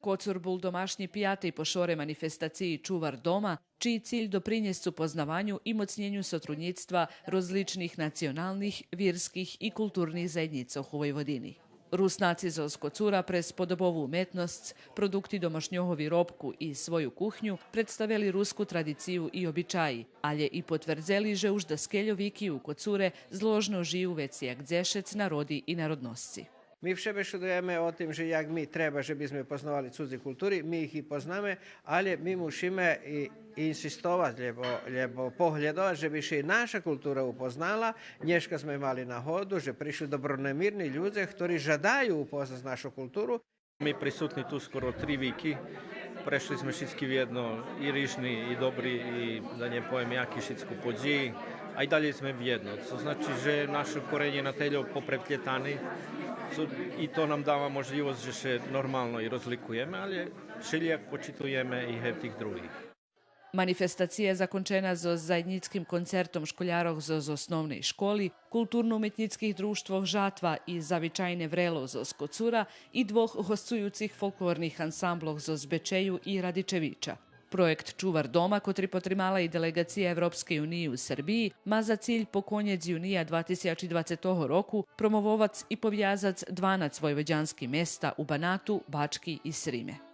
Kocur bul domašnji pijatej po šore manifestaciji Čuvar doma, čiji cilj doprinjesu poznavanju i mocnjenju sotrudnictva rozličnih nacionalnih, vjerskih i kulturnih zajednica u Vojvodini. Rusnaci z Kocura prez podobovu umetnost, produkti domašnjohovi robku i svoju kuhnju predstavili rusku tradiciju i običaji, alje i potvrzeli, že už da skeljoviki u Kocure zložno žiju veci jak dzešec, narodi i narodnosci. Mi vše bešedujeme o tym, że jak mi treba, żebyśmy poznawali cudzy kultury, my ich i poznamy, ale my musimy insistować, lebo pohľadovať, żeby się nasza kultura upoznala. Dneska sme mali nahodu, že prišli dobronamirni ľudia, ktorí žadajú upoznať našu kulturu. Mi prisutni tu skoro 3 viki. Prešli sme všetky v jedno, i rižni, i dobri, i da ne pojem jaki všetku podži, a i dalje sme v jedno. To znači, že naše korenje na telju poprepletani i to nam dava možljivost, že se normalno i rozlikujeme, ali všelijak počitujeme i tih drugih. Manifestacija je zakončena z zajednickim koncertom školjarov z osnovnej školi, kulturno-umetnickih društvoh Žatva i zavičajne vrelo z Kocura i dvoch gostujucih folklornih ansambloh z Bečeju i Radičevića. Projekt Čuvar doma, kotri potrimala i delegacija Evropske unije u Srbiji, ma za cilj po konjec junija 2020 roku promovovac i povjazac 12 vojvođanskih mesta u Banatu, Bački i Srime.